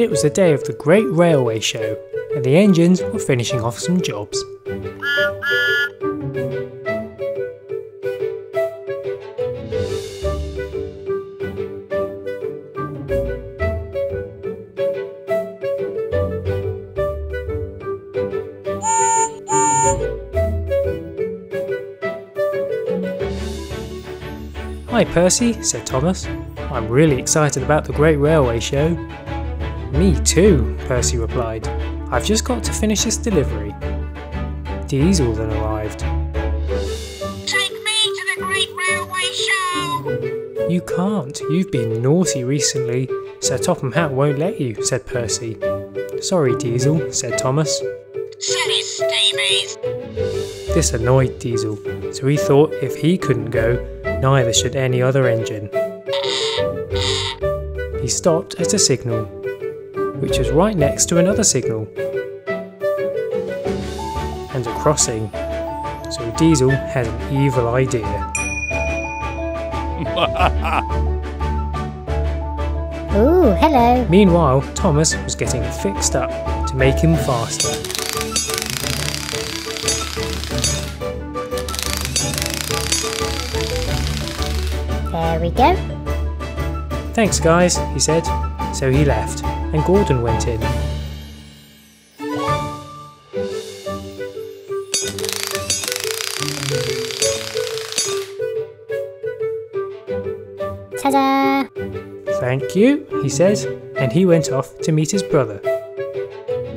It was the day of the Great Railway Show, and the engines were finishing off some jobs. "Hi Percy," said Thomas. "I'm really excited about the Great Railway Show." "Me too," Percy replied. "I've just got to finish this delivery." Diesel then arrived. "Take me to the Great Railway Show!" "You can't, you've been naughty recently, so Topham Hatt won't let you," said Percy. "Sorry Diesel," said Thomas. "Silly Steamies!" This annoyed Diesel, so he thought if he couldn't go, neither should any other engine. He stopped at a signal, which was right next to another signal, and a crossing, so Diesel had an evil idea. Ooh, hello. Meanwhile, Thomas was getting fixed up to make him faster. There we go. "Thanks guys," he said. So he left, and Gordon went in. Ta-da! "Thank you," he said, and he went off to meet his brother,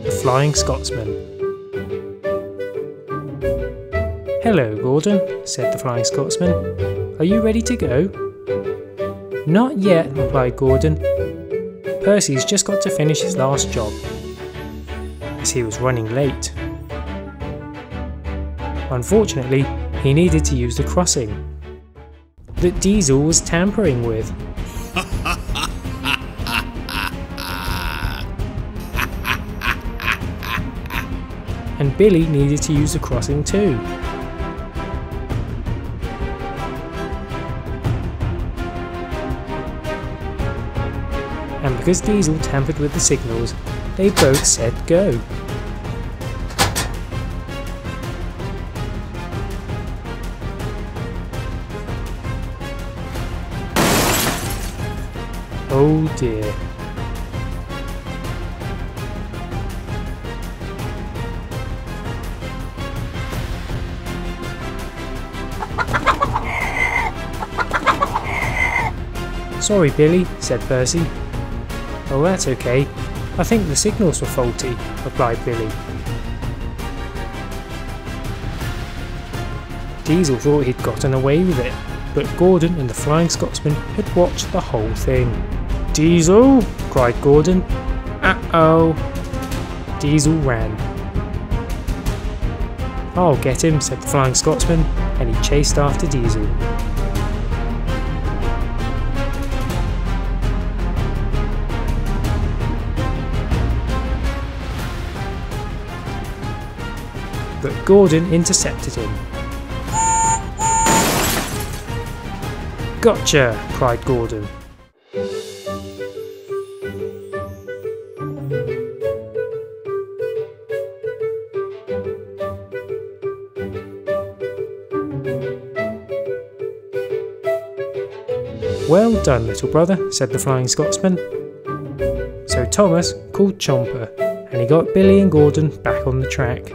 the Flying Scotsman. "Hello, Gordon," said the Flying Scotsman. "Are you ready to go?" "Not yet," replied Gordon. "Percy's just got to finish his last job," as he was running late. Unfortunately, he needed to use the crossing that Diesel was tampering with. And Billy needed to use the crossing too. And because Diesel tampered with the signals, they both said go. Oh dear. "Sorry Billy," said Percy. "Oh, that's okay. I think the signals were faulty," replied Billy. Diesel thought he'd gotten away with it, but Gordon and the Flying Scotsman had watched the whole thing. "Diesel!" cried Gordon. "Uh-oh!" Diesel ran. "I'll get him," said the Flying Scotsman, and he chased after Diesel. But Gordon intercepted him. "Gotcha!" cried Gordon. "Well done, little brother," said the Flying Scotsman. So Thomas called Chomper, and he got Billy and Gordon back on the track.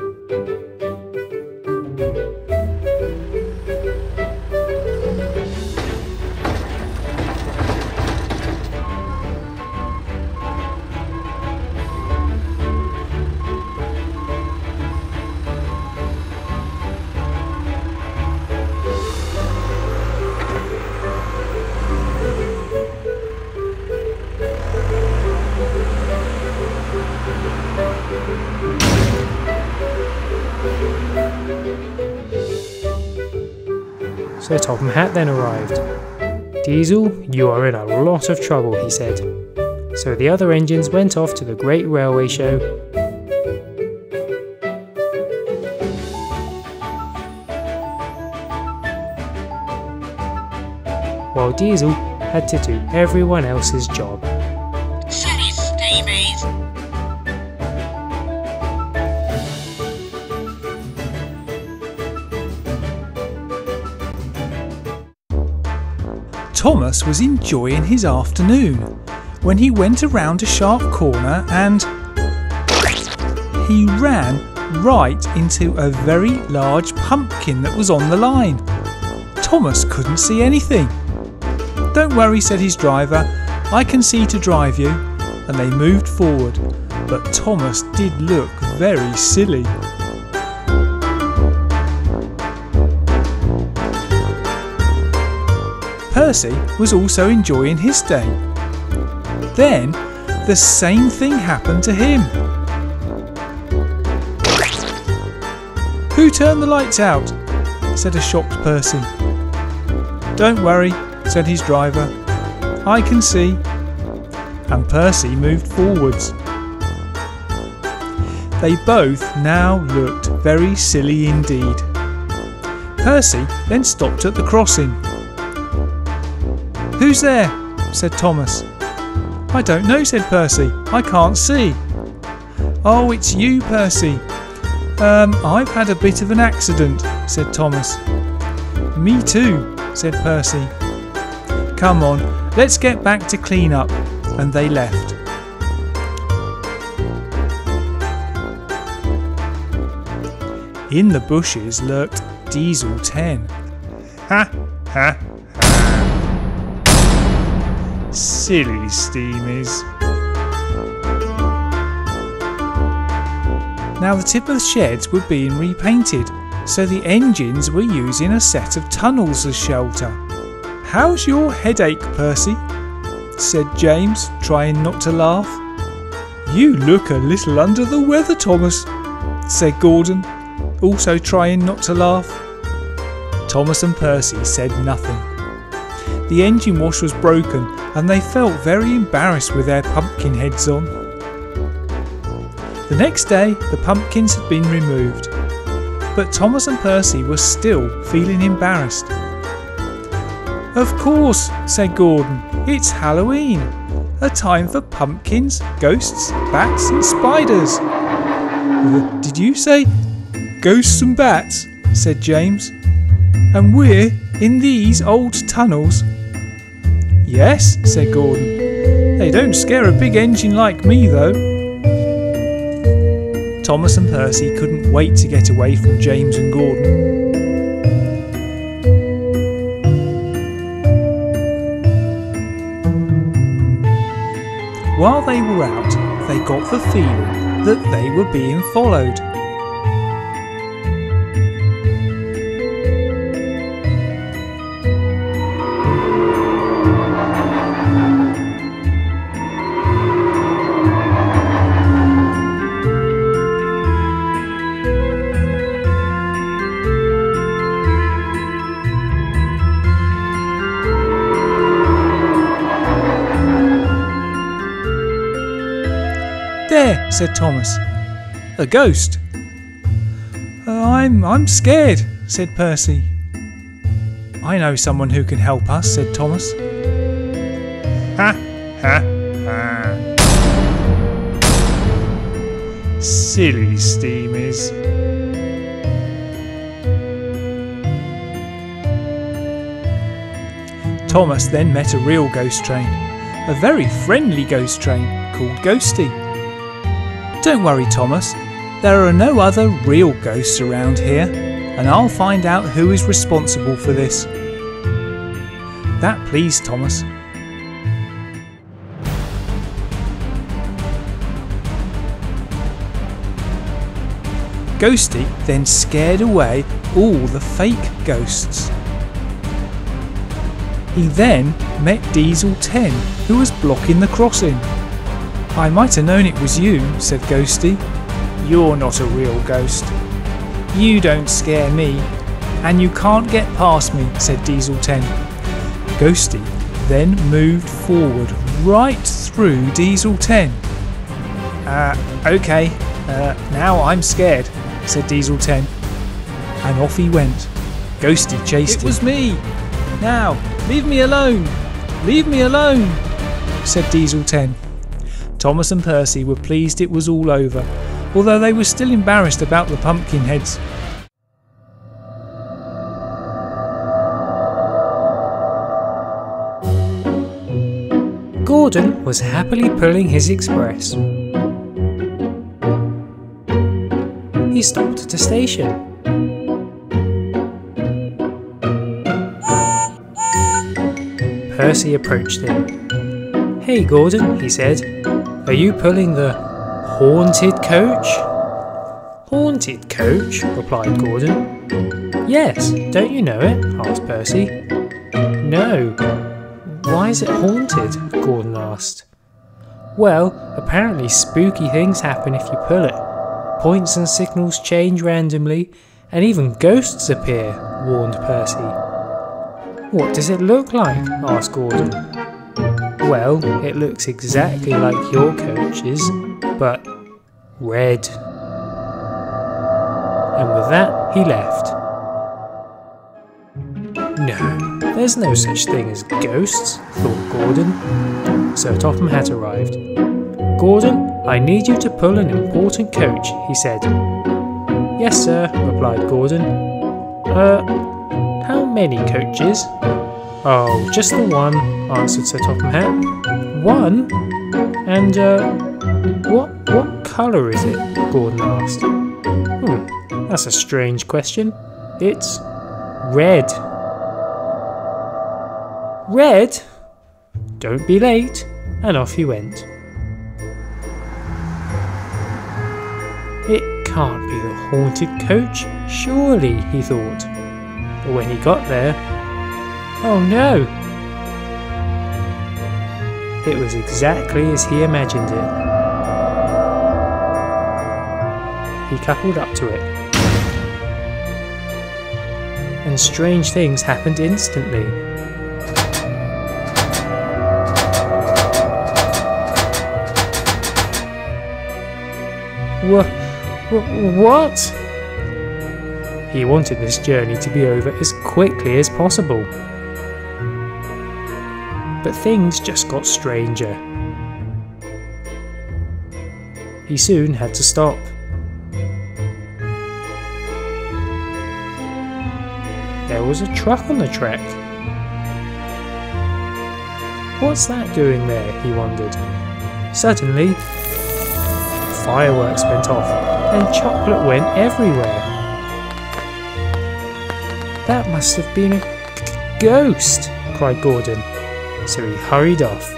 So Topham Hatt then arrived. "Diesel, you are in a lot of trouble," he said. So the other engines went off to the Great Railway Show. While Diesel had to do everyone else's job. "Silly Steamies!" Thomas was enjoying his afternoon when he went around a sharp corner and he ran right into a very large pumpkin that was on the line. Thomas couldn't see anything. "Don't worry," said his driver, "I can see to drive you," and they moved forward, but Thomas did look very silly. Percy was also enjoying his day. Then the same thing happened to him. "Who turned the lights out?" said a shocked Percy. "Don't worry," said his driver, "I can see." And Percy moved forwards. They both now looked very silly indeed. Percy then stopped at the crossing. "Who's there?" said Thomas. "I don't know," said Percy. "I can't see." "Oh, it's you, Percy." I've had a bit of an accident," said Thomas. "Me too," said Percy. "Come on, let's get back to clean up," and they left. In the bushes lurked Diesel 10. "Ha, ha, ha. Silly steamies." Now the tip of the sheds were being repainted, so the engines were using a set of tunnels as shelter. "How's your headache, Percy?" said James, trying not to laugh. "You look a little under the weather, Thomas," said Gordon, also trying not to laugh. Thomas and Percy said nothing. The engine wash was broken and they felt very embarrassed with their pumpkin heads on. The next day the pumpkins had been removed, but Thomas and Percy were still feeling embarrassed. "Of course," said Gordon, "it's Halloween, a time for pumpkins, ghosts, bats and spiders." "Did you say ghosts and bats?" said James. "And we're in these old tunnels?" "Yes," said Gordon. "They don't scare a big engine like me though." Thomas and Percy couldn't wait to get away from James and Gordon. While they were out, they got the feeling that they were being followed. "There," said Thomas. "A ghost." I'm scared," said Percy. "I know someone who can help us," said Thomas. "Ha, ha, ha. Silly steamies." Thomas then met a real ghost train, a very friendly ghost train called Ghosty. "Don't worry, Thomas, there are no other real ghosts around here, and I'll find out who is responsible for this." That pleased Thomas. Ghosty then scared away all the fake ghosts. He then met Diesel 10, who was blocking the crossing. "I might have known it was you," said Ghosty. "You're not a real ghost. You don't scare me, and you can't get past me," said Diesel 10. Ghosty then moved forward right through Diesel 10. Okay, now I'm scared," said Diesel 10. And off he went. Ghosty chased him. "It was me! Now, leave me alone! Leave me alone!" said Diesel 10. Thomas and Percy were pleased it was all over, although they were still embarrassed about the pumpkin heads. Gordon was happily pulling his express. He stopped at a station. Percy approached him. "Hey Gordon," he said, "are you pulling the haunted coach?" "Haunted coach?" replied Gordon. "Yes, don't you know it?" asked Percy. "No. Why is it haunted?" Gordon asked. "Well, apparently spooky things happen if you pull it. Points and signals change randomly, and even ghosts appear," warned Percy. "What does it look like?" asked Gordon. "Well, it looks exactly like your coach's, but red." And with that, he left. No, there's no such thing as ghosts, thought Gordon. Sir Topham Hatt arrived. "Gordon, I need you to pull an important coach," he said. "Yes, sir," replied Gordon. How many coaches?" "Oh, just the one," answered Sir Topham Hatt. "One? And, what colour is it?" Gordon asked. That's a strange question. It's red." "Red? Don't be late," and off he went. It can't be the haunted coach, surely, he thought. But when he got there, oh no! It was exactly as he imagined it. He coupled up to it. And strange things happened instantly. What? He wanted this journey to be over as quickly as possible. But things just got stranger. He soon had to stop. There was a truck on the track. What's that doing there, he wondered. Suddenly, fireworks went off and chocolate went everywhere. That must have been a ghost, cried Gordon, so he hurried off.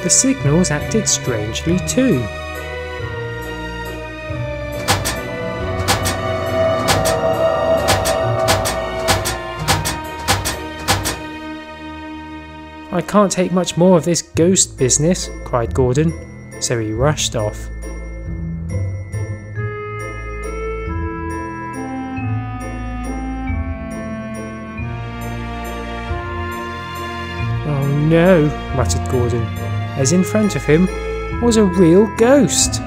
The signals acted strangely too. "I can't take much more of this ghost business," cried Gordon, so he rushed off. "Oh no," muttered Gordon, as in front of him was a real ghost.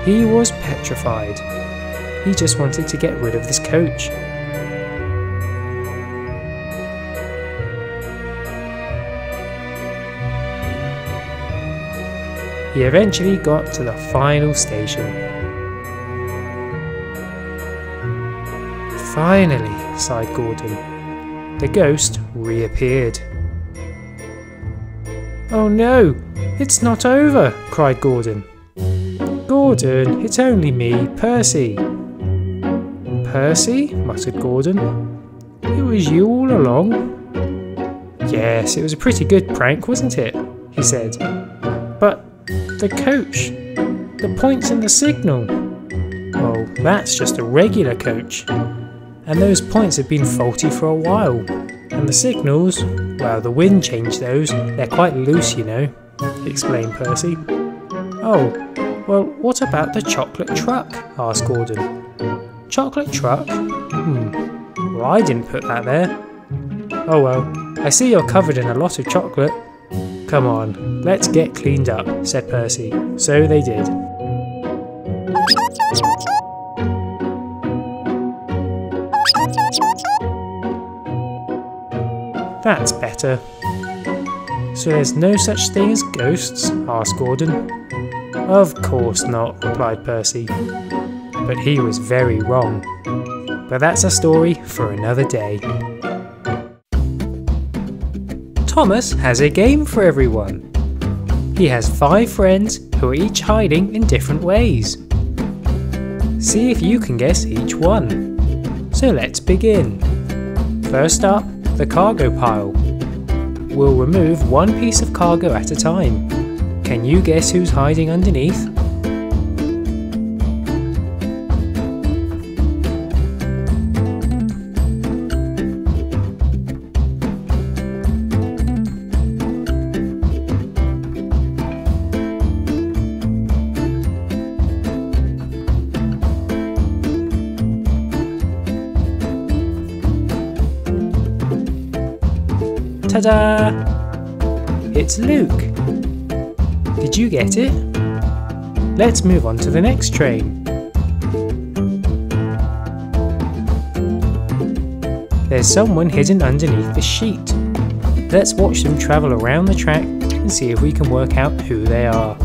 He was petrified. He just wanted to get rid of this coach. He eventually got to the final station. "Finally," sighed Gordon. The ghost reappeared. "Oh no, it's not over," cried Gordon. "Gordon, it's only me, Percy." "Percy?" muttered Gordon. "It was you all along?" "Yes, it was a pretty good prank, wasn't it?" he said. "But the coach, the points in the signal." "Oh, that's just a regular coach. And those points have been faulty for a while. And the signals, well, the wind changed those. They're quite loose, you know," explained Percy. "Oh, well, what about the chocolate truck?" asked Gordon. "Chocolate truck? Well, I didn't put that there." "Oh well, I see you're covered in a lot of chocolate. Come on, let's get cleaned up," said Percy. So they did. "That's better. So there's no such thing as ghosts?" asked Gordon. Of course not, replied Percy. But he was very wrong. But that's a story for another day. Thomas has a game for everyone. He has 5 friends who are each hiding in different ways. See if you can guess each one. So let's begin. First up, the cargo pile. We'll remove one piece of cargo at a time. Can you guess who's hiding underneath? Ta-da! It's Luke. Did you get it? Let's move on to the next train. There's someone hidden underneath the sheet. Let's watch them travel around the track and see if we can work out who they are.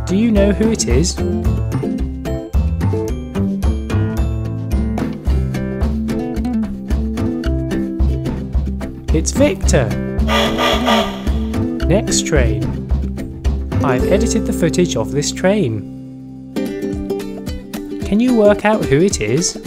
Do you know who it is? It's Victor! Next train. I've edited the footage of this train. Can you work out who it is?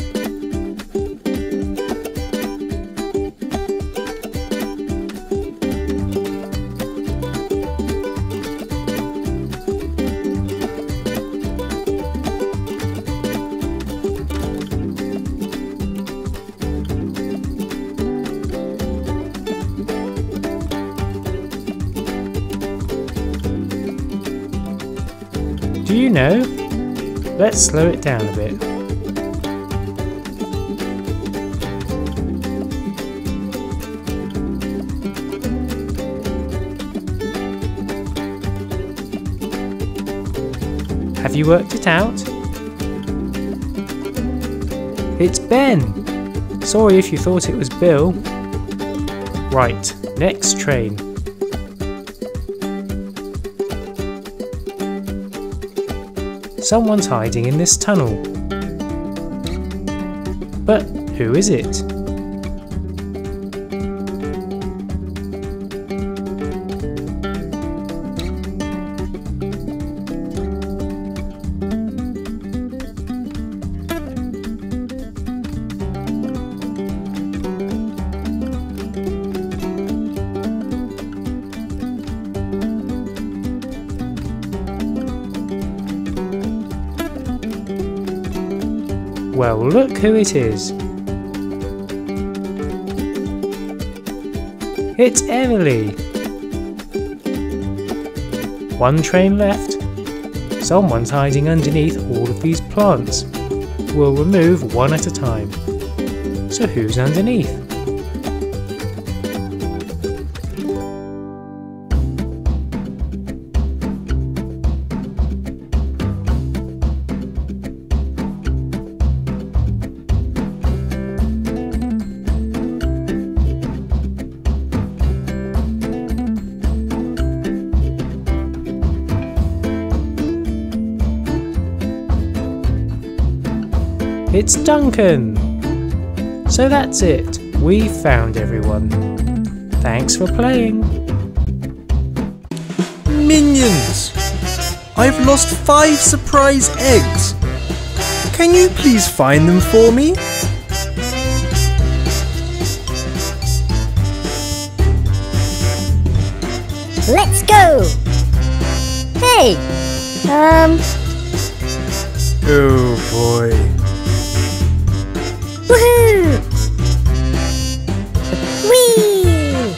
Do you know? Let's slow it down a bit. Have you worked it out? It's Ben! Sorry if you thought it was Bill. Right, next train. Someone's hiding in this tunnel. But who is it? Well, look who it is. It's Emily. One train left. Someone's hiding underneath all of these plants. We'll remove one at a time. So who's underneath? It's Duncan! So that's it, we found everyone. Thanks for playing! Minions! I've lost 5 surprise eggs. Can you please find them for me? Let's go! Hey! Oh boy. Woohoo! Whee!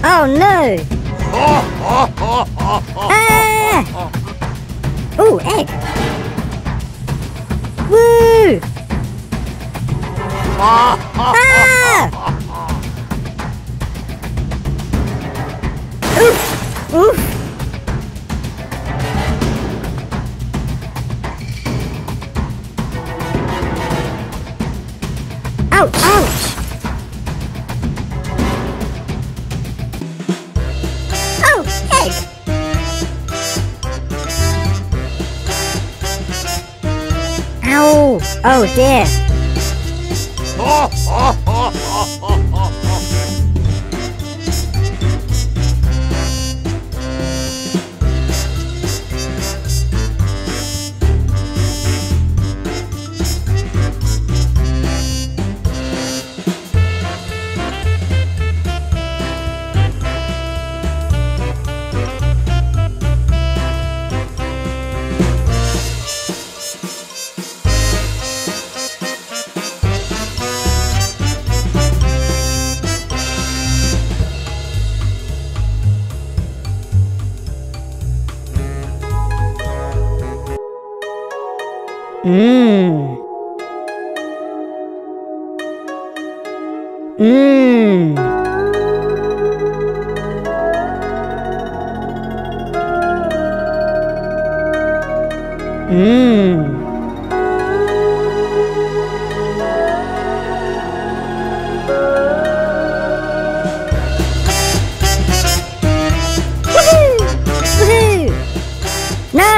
Oh no! Ah! Ooh, egg! Woo! Ah! Oof! Oof! Ouch! Ouch! Oh, egg! Ow! Oh dear! Mmm. Mmm. Mmm. Woohoo! Woohoo! No!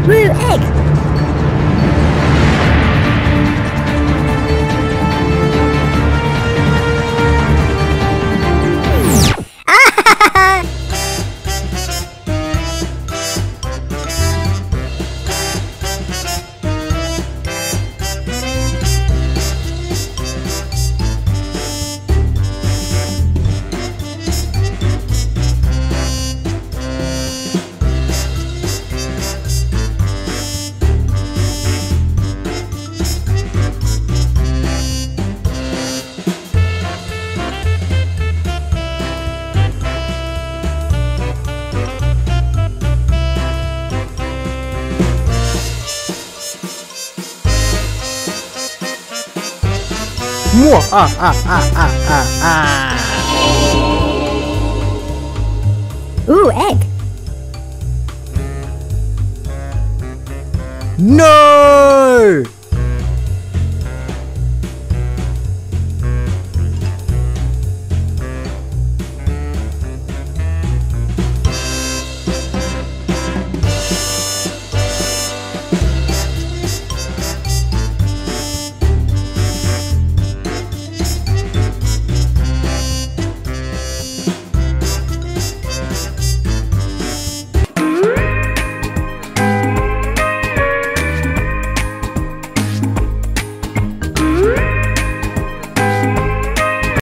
Woo, egg! Mwah, ah, ah, ah, ah, ah, ah. Ooh, egg! No!